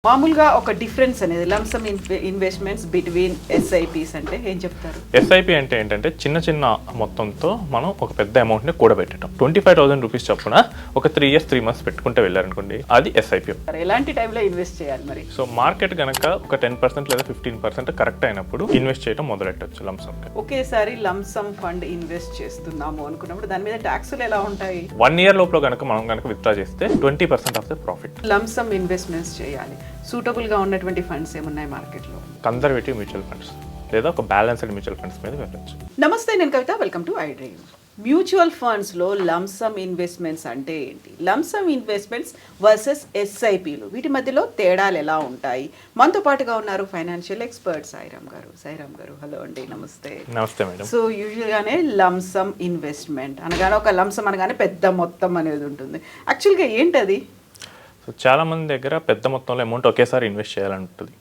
మామూలుగా ఒక డిఫరెన్స్ అనేది లంసమ్ ఇన్వెస్ట్మెంట్స్ బిట్వీన్ ఎస్ఐపిస్ అంటే ఏం చెప్తారు? ఎస్ఐపి అంటే ఏంటంటే చిన్న చిన్న మొత్తంతో మనం ఒక పెద్ద అమౌంట్ని కూడబెట్టడం. 25,000 రూపీస్ చొప్పున ఒక 3 years 3 months పెట్టుకుంటే వెళ్ళారనుకోండి, అది ఎస్ఐపి. ఎలాంటి టైంలో ఇన్వెస్ట్ చేయాలి మరి? సో మార్కెట్ కనుక ఒక 10% లేదా 15% కరెక్ట్ అయినప్పుడు ఇన్వెస్ట్ చేయడం మొదలెట్టచ్చు లంసమ్. ఒకేసారి లంసమ్ ఫండ్ ఇన్వెస్ట్ చేస్తున్నాము అనుకున్నప్పుడు దాని మీద ట్యాక్సులు ఎలా ఉంటాయి? 1 year లోపల కనుక మనం కనుక విత్డ్రా చేస్తే 20% off the profit. Lump sum investments చేయాలి, సూటబుల్ గా ఉన్నటువంటి ఫండ్స్ ఏమున్నాయి మార్కెట్ లో? కన్జర్వేటివ్ మ్యూచువల్ ఫండ్స్ లేదా ఒక బ్యాలెన్స్డ్ మ్యూచువల్ ఫండ్స్ మీద వెళ్ళచ్చు. నమస్తే, నేను Kavitha, welcome to iDream. Mutual funds లో లంసమ్ ఇన్వెస్ట్మెంట్స్ అంటే ఏంటి, లంసమ్ ఇన్వెస్ట్మెంట్స్ వర్సెస్ ఎస్ఐపిలు, వీటి మధ్యలో తేడాలు ఎలా ఉంటాయి? మనతో పాటుగా ఉన్నారు ఫైనాన్షియల్ ఎక్స్పర్ట్ సాయిరామ్ గారు. హలో అండి, నమస్తే. నమస్తే మేడం. సో యూజువల్ గానే లంసమ్ ఇన్వెస్ట్మెంట్ అనగానే ఒక లంసమ్ అనగానే పెద్ద మొత్తం అనేది ఉంటుంది. యాక్చువల్గా ఏంటది? సో చాలా మంది దగ్గర పెద్ద మొత్తంలో అమౌంట్ ఒకేసారి ఇన్వెస్ట్ చేయాలని ఉంటుంది.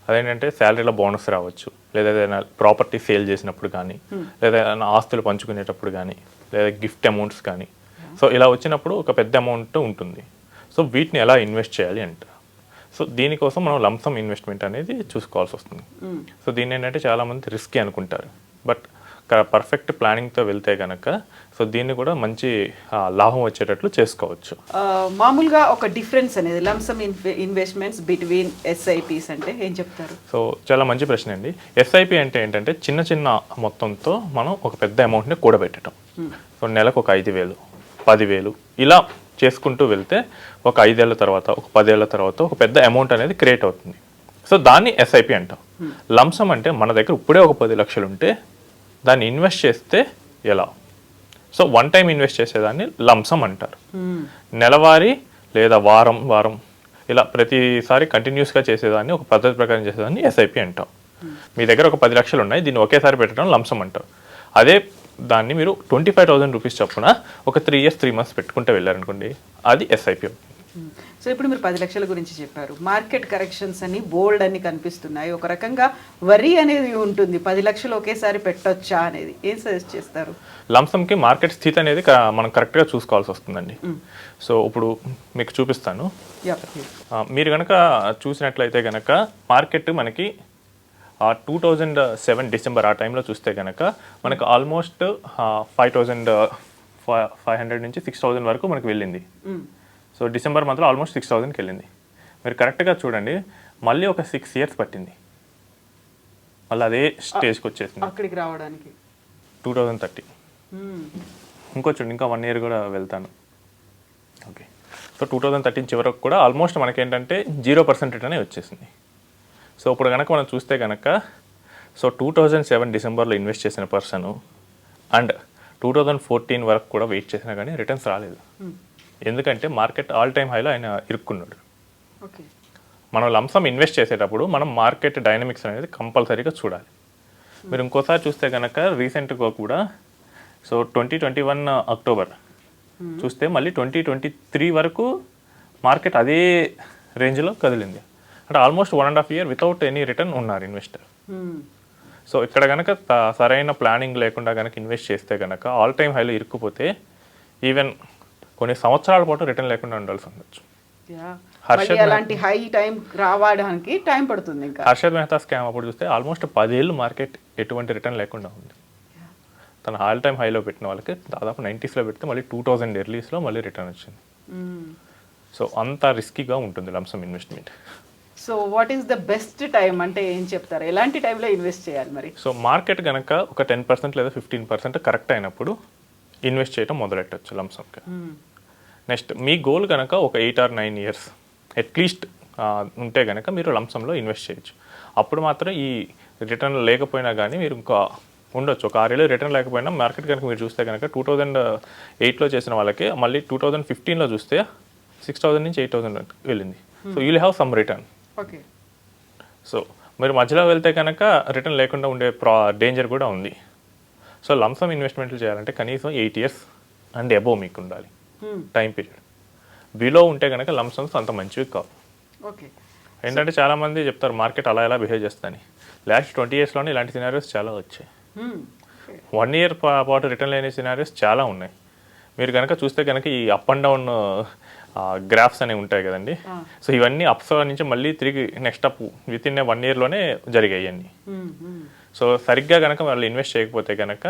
అదేంటంటే శాలరీలో బోనస్ రావచ్చు, లేదా ఏదైనా ప్రాపర్టీ సేల్ చేసినప్పుడు కానీ, లేదా ఏదైనా ఆస్తులు పంచుకునేటప్పుడు కానీ, లేదా గిఫ్ట్ అమౌంట్స్ కానీ. సో ఇలా వచ్చినప్పుడు ఒక పెద్ద అమౌంట్ ఉంటుంది. సో వీటిని ఎలా ఇన్వెస్ట్ చేయాలి అంటారు. సో దీనికోసం మనం లంసమ్ ఇన్వెస్ట్మెంట్ అనేది చూసుకోవాల్సి వస్తుంది. సో దీన్ని ఏంటంటే చాలామంది రిస్కీ అనుకుంటారు, బట్ పర్ఫెక్ట్ ప్లానింగ్తో వెళ్తే కనుక సో దీన్ని కూడా మంచి లాభం వచ్చేటట్లు చేసుకోవచ్చు. మామూలుగా ఒక డిఫరెన్స్ అనేది లంసమ్ ఇన్వెస్ట్మెంట్స్ బిట్వీన్ ఎస్ఐపిస్ అంటే ఏం చెప్తారు? సో చాలా మంచి ప్రశ్న అండి. ఎస్ఐపి అంటే ఏంటంటే చిన్న చిన్న మొత్తంతో మనం ఒక పెద్ద అమౌంట్ని కూడబెట్టడం. సో నెలకు ఒక 5,000, 10,000 ఇలా చేసుకుంటూ వెళ్తే ఒక 5 ఏళ్ల తర్వాత, ఒక 10 ఏళ్ల తర్వాత ఒక పెద్ద అమౌంట్ అనేది క్రియేట్ అవుతుంది. సో దాన్ని ఎస్ఐపి అంటాం. లంసమ్ అంటే మన దగ్గర ఇప్పుడే ఒక 10 లక్షలు ఉంటే దాన్ని ఇన్వెస్ట్ చేస్తే ఎలా. సో వన్ టైం ఇన్వెస్ట్ చేసేదాన్ని లంసమ్ అంటారు. నెలవారీ లేదా వారం ఇలా ప్రతిసారి కంటిన్యూస్గా చేసేదాన్ని, ఒక పద్ధతి ప్రకారం చేసేదాన్ని ఎస్ఐపి అంటాం. మీ దగ్గర ఒక 10 లక్షలు ఉన్నాయి, దీన్ని ఒకేసారి పెట్టడం లంసమ్ అంటారు. అదే దాన్ని మీరు 25,000 రూపీస్ చొప్పున ఒక 3 years 3 months పెట్టుకుంటే వెళ్ళారనుకోండి, అది ఎస్ఐపి. సో ఇప్పుడు మీరు 10 లక్షల గురించి చెప్పారు. మార్కెట్ కరెక్షన్స్ అని బోల్డ్ అని కనిపిస్తున్నాయి. ఒక రకంగా వరి అనేది ఉంటుంది, 10 లక్షలు ఒకేసారి పెట్టొచ్చా అనేది. ఏం సజెస్ట్ చేస్తారు? లంసమ్కి మార్కెట్ స్థితి అనేది మనం కరెక్ట్గా చూసుకోవాల్సి వస్తుందండి. సో ఇప్పుడు మీకు చూపిస్తాను. మీరు కనుక చూసినట్లయితే కనుక మార్కెట్ మనకి 2007 డిసెంబర్ ఆ టైంలో చూస్తే కనుక మనకు ఆల్మోస్ట్ 5,500 నుంచి 6,000 వరకు మనకు వెళ్ళింది. సో డిసెంబర్ మంత్లో ఆల్మోస్ట్ 6,000కి వెళ్ళింది. మీరు కరెక్ట్గా చూడండి, మళ్ళీ ఒక 6 years పట్టింది, మళ్ళీ అదే స్టేజ్కి వచ్చేసింది అక్కడికి రావడానికి. 2030 చూడండి, ఇంకా 1 year కూడా వెళ్తాను. ఓకే, సో 2013 చివరకు కూడా ఆల్మోస్ట్ మనకేంటంటే 0% రిటర్న్ వచ్చేసింది. సో ఇప్పుడు కనుక మనం చూస్తే కనుక సో 2007 డిసెంబర్లో ఇన్వెస్ట్ చేసిన పర్సన్ అండ్ 2014 వరకు కూడా వెయిట్ చేసినా కానీ రిటర్న్స్ రాలేదు. ఎందుకంటే మార్కెట్ ఆల్ టైమ్ హైలో ఆయన ఇరుక్కున్నాడు. మనం లంసమ్ ఇన్వెస్ట్ చేసేటప్పుడు మనం మార్కెట్ డైనమిక్స్ అనేది కంపల్సరీగా చూడాలి. మీరు ఇంకోసారి చూస్తే కనుక రీసెంట్గా కూడా సో 2021 అక్టోబర్ చూస్తే మళ్ళీ 2023 వరకు మార్కెట్ అదే రేంజ్లో కదిలింది. అంటే almost 1.5 year without any return ఉన్నారు ఇన్వెస్టర్. సో ఇక్కడ కనుక సరైన ప్లానింగ్ లేకుండా కనుక ఇన్వెస్ట్ చేస్తే కనుక ఆల్ టైమ్ హైలో ఇరుక్కుపోతే ఈవెన్ కొన్ని సంవత్సరాల పాటు రిటర్న్ లేకుండా ఉండాల్సి ఉండొచ్చు. హర్షద్ మెహతా స్కామ్ అప్పుడు చూస్తే ఆల్మోస్ట్ 10 ఏళ్ళు మార్కెట్ ఎటువంటి రిటర్న్ లేకుండా ఉంది. తన ఆల్ టైమ్ హైలో పెట్టిన వాళ్ళకి దాదాపు 90sలో పెడితే మళ్ళీ 2000 ఎర్లీస్లో మళ్ళీ రిటర్న్ వచ్చింది. సో అంత రిస్కీగా ఉంటుంది lump sum investment. So what is the best time అంటే ఏం చెప్తారు? ఎలాంటి టైంలో ఇన్వెస్ట్ చేయాలి మరి? సో మార్కెట్ కనుక ఒక 10% లేదా 15% కరెక్ట్ అయినప్పుడు ఇన్వెస్ట్ చేయడం మొదలెట్టచ్చు లంసమ్కి. నెక్స్ట్ మీ గోల్ కనుక ఒక 8 or 9 years అట్లీస్ట్ ఉంటే కనుక మీరు లంసంలో ఇన్వెస్ట్ చేయొచ్చు. అప్పుడు మాత్రం ఈ రిటర్న్ లేకపోయినా కానీ మీరు ఇంకా ఉండొచ్చు. ఒక 6 ఏళ్ళు రిటర్న్ లేకపోయినా మార్కెట్ కనుక మీరు చూస్తే కనుక 2008లో చేసిన వాళ్ళకి మళ్ళీ 2015లో చూస్తే 6,000 నుంచి 8,000 వెళ్ళింది. So you will have some return. Okay, so మీరు మధ్యలో వెళ్తే కనుక రిటర్న్ లేకుండా ఉండే డేంజర్ కూడా ఉంది. సో లంసమ్ ఇన్వెస్ట్మెంట్లు చేయాలంటే కనీసం 8 years అండ్ అబోవ్ మీకు ఉండాలి టైం పీరియడ్. బిలో ఉంటే కనుక లంసమ్స్ అంత మంచివి కావు. ఓకే, ఏంటంటే చాలామంది చెప్తారు మార్కెట్ అలా ఎలా బిహేవ్ చేస్తుందని. లాస్ట్ 20 yearsలోనే ఇలాంటి సినారియోస్ చాలా వచ్చాయి. 1 year పాటు రిటర్న్ లేని సినారియోస్ చాలా ఉన్నాయి. మీరు కనుక చూస్తే కనుక ఈ అప్ అండ్ డౌన్ గ్రాఫ్స్ అనేవి ఉంటాయి కదండి. సో ఇవన్నీ అప్స్ నుంచి మళ్ళీ తిరిగి నెక్స్ట్ అప్ విత్ ఇన్ 1 ఇయర్లోనే జరిగాయి అన్నీ. సో సరిగ్గా కనుక వాళ్ళు ఇన్వెస్ట్ చేయకపోతే కనుక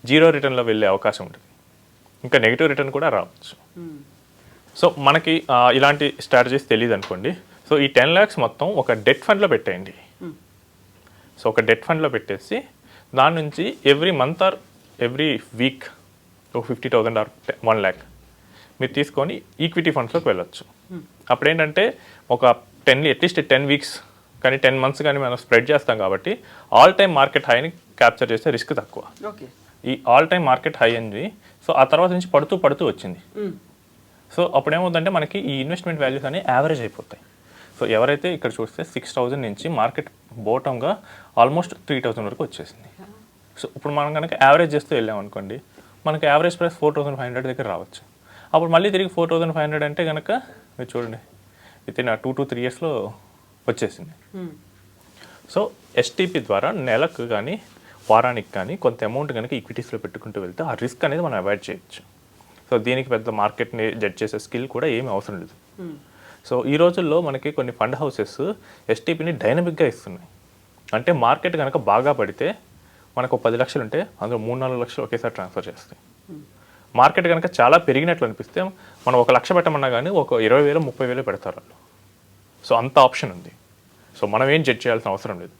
జీరో రిటర్న్లో వెళ్ళే అవకాశం ఉంటుంది, ఇంకా నెగిటివ్ రిటర్న్ కూడా రావచ్చు. సో మనకి ఇలాంటి స్ట్రాటజీస్ తెలియదు అనుకోండి. సో ఈ 10 lakhs మొత్తం ఒక డెట్ ఫండ్లో పెట్టేయండి. సో ఒక డెట్ ఫండ్లో పెట్టేసి దాని నుంచి every month or every week ఒక 50,000 ఆర్ 1 lakh మీరు తీసుకొని ఈక్విటీ ఫండ్స్లోకి వెళ్ళొచ్చు. అప్పుడు ఏంటంటే ఒక అట్లీస్ట్ 10 weeks కానీ 10 months కానీ మనం స్ప్రెడ్ చేస్తాం కాబట్టి ఆల్ టైమ్ మార్కెట్ హైని క్యాప్చర్ చేస్తే రిస్క్ తక్కువ. ఈ ఆల్ టైమ్ మార్కెట్ హై అనేది సో ఆ తర్వాత నుంచి పడుతూ వచ్చింది. సో అప్పుడు ఏమవుతుందంటే మనకి ఈ ఇన్వెస్ట్మెంట్ వాల్యూస్ అనేవి యావరేజ్ అయిపోతాయి. సో ఎవరైతే ఇక్కడ చూస్తే 6,000 నుంచి మార్కెట్ బోటంగా ఆల్మోస్ట్ 3,000 వరకు వచ్చేసింది. సో ఇప్పుడు మనం కనుక యావరేజ్ చేస్తూ వెళ్ళామనుకోండి మనకి యావరేజ్ ప్రైస్ 4,500 దగ్గర రావచ్చు. అప్పుడు మళ్ళీ తిరిగి 4,500 అంటే కనుక మీరు చూడండి విత్ ఇన్ 2 to 3 yearsలో వచ్చేసింది. సో ఎస్టీపీ ద్వారా నెలకు కానీ వారానికి కానీ కొంత అమౌంట్ కనుక ఈక్విటీస్లో పెట్టుకుంటూ వెళ్తే ఆ రిస్క్ అనేది మనం అవాయిడ్ చేయొచ్చు. సో దీనికి పెద్ద మార్కెట్ని జడ్జ్ చేసే స్కిల్ కూడా ఏమీ అవసరం లేదు. సో ఈ రోజుల్లో మనకి కొన్ని ఫండ్ హౌసెస్ ఎస్టీపీని డైనమిక్గా ఇస్తున్నాయి. అంటే మార్కెట్ కనుక బాగా పడితే మనకు 10 లక్షలు ఉంటే అందులో 3-4 లక్షలు ఒకేసారి ట్రాన్స్ఫర్ చేస్తాయి. మార్కెట్ కనుక చాలా పెరిగినట్లు అనిపిస్తే మనం 1 లక్ష పెట్టమన్నా కానీ ఒక 20,000 30,000 పెడతారు వాళ్ళు. సో అంత ఆప్షన్ ఉంది. సో మనం ఏం జడ్జ్ చేయాల్సిన అవసరం లేదు,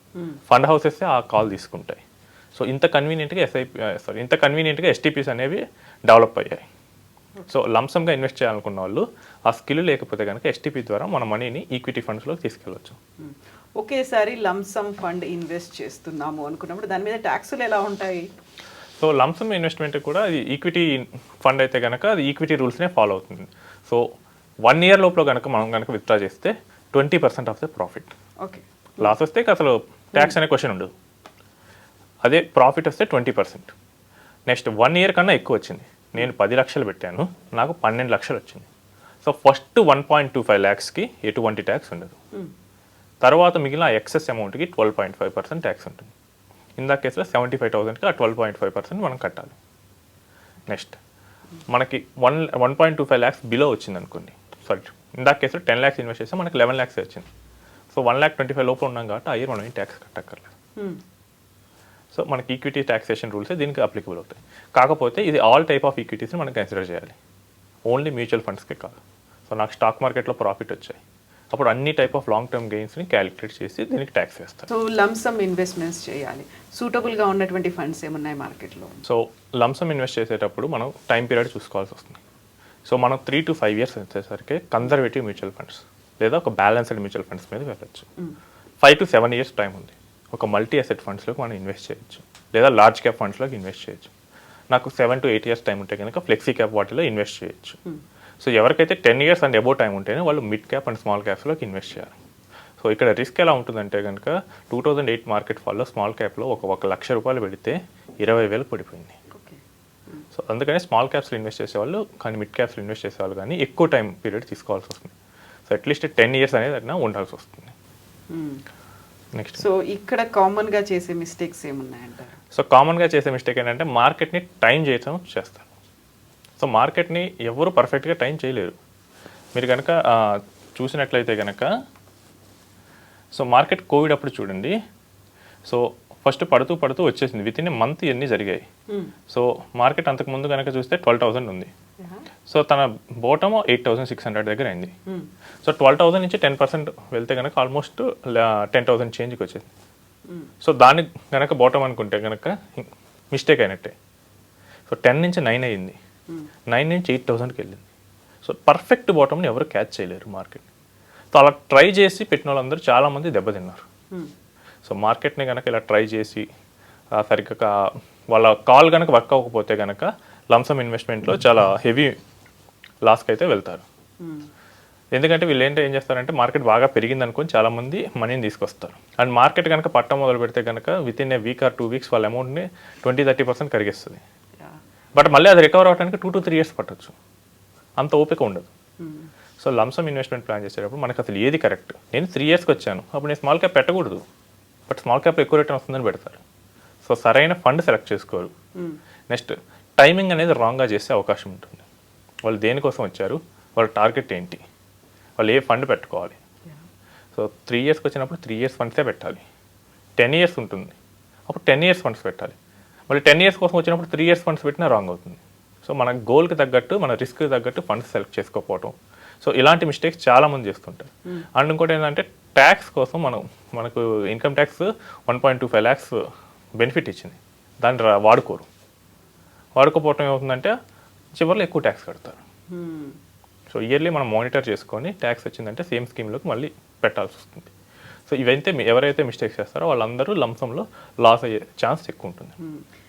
ఫండ్ హౌసెస్ ఆ కాల్ తీసుకుంటాయి. సో ఇంత కన్వీనియంట్గా ఎస్టీపీస్ అనేవి డెవలప్ అయ్యాయి. సో లంసమ్గా ఇన్వెస్ట్ చేయాలనుకున్న వాళ్ళు ఆ స్కిల్ లేకపోతే కనుక ఎస్టీపీ ద్వారా మన మనీని ఈక్విటీ ఫండ్స్లోకి తీసుకెళ్ళవచ్చు. ఒకేసారి లంసమ్ ఫండ్ ఇన్వెస్ట్ చేస్తున్నాము అనుకున్నప్పుడు దాని మీద ట్యాక్సులు ఎలా ఉంటాయి? సో లంసమ్ ఇన్వెస్ట్మెంట్ కూడా అది ఈక్విటీ ఫండ్ అయితే కనుక అది ఈక్విటీ రూల్స్నే ఫాలో అవుతుంది. సో 1 year లోపల కనుక మనం కనుక విత్డ్రా చేస్తే 20% off the profit. Okay, loss వస్తే అసలు ట్యాక్స్ అనే క్వశ్చన్ ఉండదు. అదే ప్రాఫిట్ వస్తే 20%. నెక్స్ట్ 1 year కన్నా ఎక్కువ వచ్చింది, నేను 10 లక్షలు పెట్టాను, నాకు 12 లక్షలు వచ్చింది. సో ఫస్ట్ 1.25 lakhsకి ఎటువంటి ట్యాక్స్ ఉండదు. తర్వాత మిగిలిన ఎక్సెస్ అమౌంట్కి 12.5% ట్యాక్స్ ఉంటుంది. ఇందా కేసులో 75,000కి ఆ 12.5% మనం కట్టాలి. నెక్స్ట్ మనకి 1.25 lakhs బిలో వచ్చింది అనుకోండి, సారీ ఇందా కేసులో 10 lakhs ఇన్వెస్ట్ చేస్తే మనకి 11 lakhs వచ్చింది. సో 1,25,000 లోపల ఉన్నాం కాబట్టి ఆ ఇయర్ మనం ఏం ట్యాక్స్ కట్టక్కర్లేదు. సో మనకి ఈక్విటీ ట్యాక్సేషన్ రూల్స్ దీనికి అప్లికబుల్ అవుతాయి. కాకపోతే ఇది ఆల్ టైప్ ఆఫ్ ఈక్విటీస్ని మనం కన్సిడర్ చేయాలి, ఓన్లీ మ్యూచువల్ ఫండ్స్కే కాదు. సో నాకు స్టాక్ మార్కెట్లో ప్రాఫిట్ వచ్చాయి, అప్పుడు అన్ని టైప్ ఆఫ్ లాంగ్ టర్మ్ గెయిన్స్ని క్యాలిక్యులేట్ చేసి దీనికి ట్యాక్స్ వేస్తారు. సో లంసమ్ ఇన్వెస్ట్మెంట్స్ చేయాలి, సూటబుల్గా ఉన్నటువంటి ఫండ్స్ ఏమున్నాయి మార్కెట్లో? సో లంసమ్ ఇన్వెస్ట్ చేసేటప్పుడు మనం టైం పీరియడ్ చూసుకోవాల్సి వస్తుంది. సో మనం 3 to 5 years వచ్చేసరికి కన్జర్వేటివ్ మ్యూచువల్ ఫండ్స్ లేదా ఒక బ్యాలెన్స్డ్ మ్యూచువల్ ఫండ్స్ మీద వెళ్ళచ్చు. 5 to 7 years టైం ఉంది, ఒక మల్టీ అసెట్ ఫండ్స్లోకి మనం ఇన్వెస్ట్ చేయొచ్చు లేదా లార్జ్ క్యాప్ ఫండ్స్లోకి ఇన్వెస్ట్ చేయొచ్చు. నాకు 7 to 8 years టైం ఉంటే కనుక ఫ్లెక్సీ క్యాప్ వాటిలో ఇన్వెస్ట్ చేయొచ్చు. సో ఎవరికైతే 10 years అండ్ అబౌవ్ టైం ఉంటేనే వాళ్ళు మిడ్ క్యాప్ అండ్ స్మాల్ క్యాప్స్లోకి ఇన్వెస్ట్ చేయాలి. సో ఇక్కడ రిస్క్ ఎలా ఉంటుందంటే కనుక 2008 మార్కెట్ ఫాల్లో స్మాల్ క్యాప్లో ఒక 1,00,000 రూపాయలు పెడితే 20,000 పడిపోయింది. సో అందుకని స్మాల్ క్యాప్స్లో ఇన్వెస్ట్ చేసేవాళ్ళు కానీ మిడ్ క్యాప్స్లో ఇన్వెస్ట్ చేసేవాళ్ళు కానీ ఎక్కువ టైం పీరియడ్ తీసుకోవాల్సి వస్తుంది. సో అట్లీస్ట్ 10 years అనేది అట్లా ఉండాల్సి వస్తుంది. నెక్స్ట్ సో ఇక్కడ కామన్గా చేసే మిస్టేక్స్ ఏమున్నాయంటారు? సో కామన్గా చేసే మిస్టేక్ ఏంటంటే మార్కెట్ని టైం చేస్తారు. సో మార్కెట్ని ఎవరు పర్ఫెక్ట్గా టైం చేయలేరు. మీరు కనుక చూసినట్లయితే కనుక సో మార్కెట్ కోవిడ్ అప్పుడు చూడండి, సో ఫస్ట్ పడుతూ వచ్చేసింది, విత్ ఇన్ మంత్ ఇవన్నీ జరిగాయి. సో మార్కెట్ అంతకుముందు కనుక చూస్తే 12,000 ఉంది. సో తన బోటమ్ 8,600 దగ్గర అయింది. సో 12,000 నుంచి 10% వెళ్తే కనుక ఆల్మోస్ట్ 10,000 చేంజ్కి వచ్చేది. సో దాన్ని కనుక బోటమ్ అనుకుంటే కనుక మిస్టేక్ అయినట్టే. సో 10 నుంచి 9 అయ్యింది, 9 నుంచి 8,000కి వెళ్ళింది. సో పర్ఫెక్ట్ బాటమ్ని ఎవరు క్యాచ్ చేయలేరు మార్కెట్. సో అలా ట్రై చేసి పెట్టిన వాళ్ళందరూ చాలామంది దెబ్బతిన్నారు. సో మార్కెట్ని కనుక ఇలా ట్రై చేసి సరిగ్గా వాళ్ళ కాల్ కనుక వర్క్ అవ్వకపోతే కనుక లంసమ్ ఇన్వెస్ట్మెంట్లో చాలా హెవీ లాస్కి అయితే వెళ్తారు. ఎందుకంటే వీళ్ళు ఏం చేస్తారంటే మార్కెట్ బాగా పెరిగింది అనుకొని చాలామంది మనీని తీసుకొస్తారు. అండ్ మార్కెట్ కనుక పట్టం మొదలు పెడితే కనుక with in a week or 2 weeks వాళ్ళ అమౌంట్ని 20-30% కరిగిస్తుంది. బట్ మళ్ళీ అది రికవర్ అవ్వడానికి 2 to 3 years పట్టచ్చు, అంత ఓపిక ఉండదు. సో లంసమ్ ఇన్వెస్ట్మెంట్ ప్లాన్ చేసేటప్పుడు మనకు అసలు ఏది కరెక్ట్, నేను 3 yearsకి వచ్చాను అప్పుడు నేను స్మాల్ క్యాప్ పెట్టకూడదు, బట్ స్మాల్ క్యాప్లో ఎక్కువ రిటర్న్ వస్తుందని పెడతారు. సో సరైన ఫండ్ సెలెక్ట్ చేసుకోరు. నెక్స్ట్ టైమింగ్ అనేది రాంగ్గా చేసే అవకాశం ఉంటుంది. వాళ్ళు దేనికోసం వచ్చారు, వాళ్ళ టార్గెట్ ఏంటి, వాళ్ళు ఏ ఫండ్ పెట్టుకోవాలి. సో 3 ఇయర్స్కి వచ్చినప్పుడు 3 ఇయర్స్ ఫండ్సే పెట్టాలి. 10 ఇయర్స్ ఉంటుంది, అప్పుడు 10 ఇయర్స్ ఫండ్స్ పెట్టాలి. మళ్ళీ 10 ఇయర్స్ కోసం వచ్చినప్పుడు 3 ఇయర్స్ ఫండ్స్ పెట్టినా రాంగ్ అవుతుంది. సో మన గోల్కి తగ్గట్టు, మన రిస్క్కి తగ్గట్టు ఫండ్స్ సెలెక్ట్ చేసుకోకపోవటం. సో ఇలాంటి మిస్టేక్స్ చాలామంది చేస్తుంటారు. అండ్ ఇంకోటి ఏంటంటే ట్యాక్స్ కోసం మనకు ఇన్కమ్ ట్యాక్స్ 1.25 lakhs బెనిఫిట్ ఇచ్చింది, దాన్ని వాడుకోపోవటం ఏమవుతుందంటే చివరిలో ఎక్కువ ట్యాక్స్ కడతారు. సో ఇయర్లీ మనం మానిటర్ చేసుకొని ట్యాక్స్ వచ్చిందంటే సేమ్ స్కీమ్లోకి మళ్ళీ పెట్టాల్సి వస్తుంది. సో ఇవైతే ఎవరైతే మిస్టేక్స్ చేస్తారో వాళ్ళందరూ లంసంలో లాస్ అయ్యే ఛాన్స్ ఎక్కువ ఉంటుంది.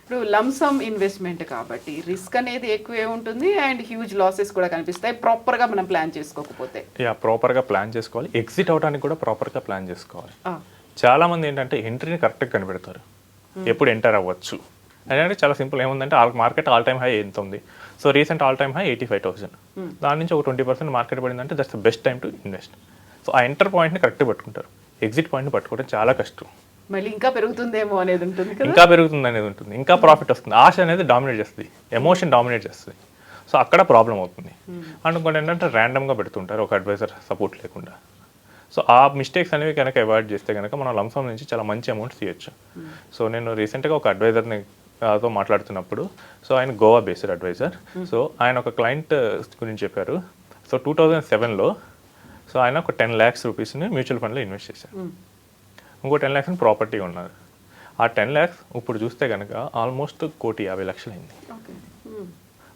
ఇప్పుడు లంసమ్ ఇన్వెస్ట్మెంట్ కాబట్టి రిస్క్ అనేది ఎక్కువే ఉంటుంది అండ్ హ్యూజ్ లాసెస్ కూడా కనిపిస్తాయి ప్రాపర్గా మనం ప్లాన్ చేసుకోకపోతే. ప్రాపర్గా ప్లాన్ చేసుకోవాలి, ఎగ్జిట్ అవడానికి కూడా ప్రాపర్గా ప్లాన్ చేసుకోవాలి. చాలామంది ఏంటంటే ఎంట్రీని కరెక్ట్గా కనిపెడతారు, ఎప్పుడు ఎంటర్ అవ్వచ్చు అంటే చాలా సింపుల్. ఏముందంటే మార్కెట్ ఆల్ టైమ్ హై ఎంత ఉంది, so recent all time high 85,000, దాని నుంచి ఒక 20% మార్కెట్ పడిందంటే that's the best time to invest. So ఆ ఎంటర్ పాయింట్ని కరెక్ట్గా పట్టుకుంటారు, ఎగ్జిట్ పాయింట్ని పట్టుకోవడం చాలా కష్టం. మళ్ళీ ఇంకా పెరుగుతుందేమో అనేది ఉంటుంది, ఇంకా పెరుగుతుంది అనేది ఉంటుంది, ఇంకా ప్రాఫిట్ వస్తుంది. ఆశ అనేది డామినేట్ చేస్తుంది, ఎమోషన్ డామినేట్ చేస్తుంది. సో అక్కడ ప్రాబ్లం అవుతుంది. అండ్ ఇంకోటి ఏంటంటే ర్యాండమ్గా పెడుతుంటారు ఒక అడ్వైజర్ సపోర్ట్ లేకుండా. సో ఆ మిస్టేక్స్ అనేవి కనుక అవాయిడ్ చేస్తే కనుక మనం లంసమ్ నుంచి చాలా మంచి అమౌంట్ తీయచ్చు. సో నేను రీసెంట్గా ఒక అడ్వైజర్ని తో మాట్లాడుతున్నప్పుడు, సో ఆయన గోవా బేస్డ్ అడ్వైజర్. సో ఆయన ఒక క్లయింట్ గురించి చెప్పారు. సో 2007లో సో ఆయన ఒక 10 lakhs రూపీస్ని మ్యూచువల్ ఫండ్లో ఇన్వెస్ట్ చేశారు. ఇంకో 10 lakhs ప్రాపర్టీ ఉన్నారు. ఆ 10 lakhs ఇప్పుడు చూస్తే కనుక ఆల్మోస్ట్ 1,50,00,000 అయింది.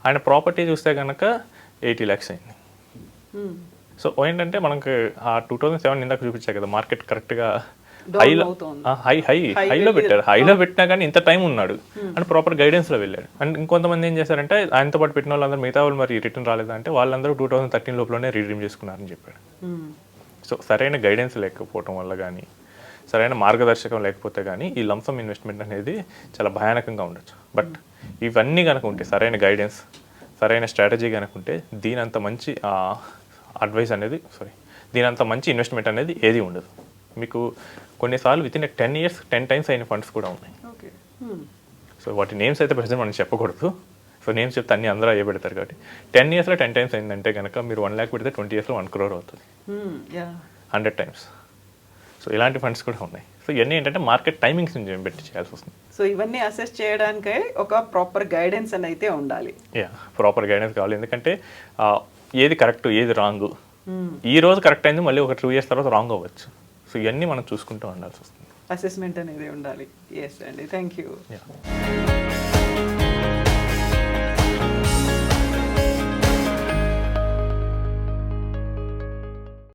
ఆయన ప్రాపర్టీ చూస్తే కనుక 80 lakhs అయింది. సో ఏంటంటే మనకి ఆ 2007 ఇందాక చూపించాయి కదా, మార్కెట్ కరెక్ట్గా హైలో పెట్టారు. హైలో పెట్టినా కానీ ఇంత టైం ఉన్నాడు అండ్ ప్రాపర్ గైడెన్స్లో వెళ్ళాడు. అండ్ ఇంకొంతమంది ఏం చేశారంటే ఆయనతో పాటు పెట్టిన వాళ్ళందరూ మిగతా వాళ్ళు మరి రిటర్న్ రాలేదంటే వాళ్ళందరూ 2013 లోపలనే రీడీమ్ చేసుకున్నారని చెప్పాడు. సో సరైన గైడెన్స్ లేకపోవడం వల్ల కానీ, సరైన మార్గదర్శకం లేకపోతే కానీ ఈ లంసమ్ ఇన్వెస్ట్మెంట్ అనేది చాలా భయానకంగా ఉండొచ్చు. బట్ ఇవన్నీ కనుక ఉంటే, సరైన గైడెన్స్, సరైన స్ట్రాటజీ కనుక ఉంటే దీనంత మంచి దీనంత మంచి ఇన్వెస్ట్మెంట్ అనేది ఏది ఉండదు. మీకు కొన్నిసార్లు వితిన్ 10 years 10 times అయిన ఫండ్స్ కూడా ఉన్నాయి. సో వాటి నేమ్స్ అయితే ప్రజెంట్ మనం చెప్పకూడదు. సో నేమ్స్ చెప్తే అన్ని అందరూ అయ్యే పెడతారు కాబట్టి 10 yearsలో 10 times అయిందంటే కనుక మీరు 1 lakh పెడితే 20 yearsలో 1 crore అవుతుంది, 100 times. సో ఇలాంటి ఫండ్స్ కూడా ఉన్నాయి. సో ఇవన్నీ ఏంటంటే మార్కెట్ టైమింగ్స్ నుంచి పెట్టి చేయాల్సి వస్తుంది. సో ఇవన్నీ అసెస్ చేయడానికే ఒక ప్రాపర్ గైడెన్స్ అని అయితే ఉండాలి. ప్రాపర్ గైడెన్స్ కావాలి. ఎందుకంటే ఏది కరెక్ట్, ఏది రాంగ్, ఈ రోజు కరెక్ట్ అయింది మళ్ళీ ఒక 2 years తర్వాత రాంగ్ అవ్వచ్చు. సో ఇవన్నీ మనం చూసుకుంటూ ఉండాల్సి వస్తుంది. అసెస్మెంట్ అనేది ఉండాలి. ఎస్ అండి, థ్యాంక్ యూ.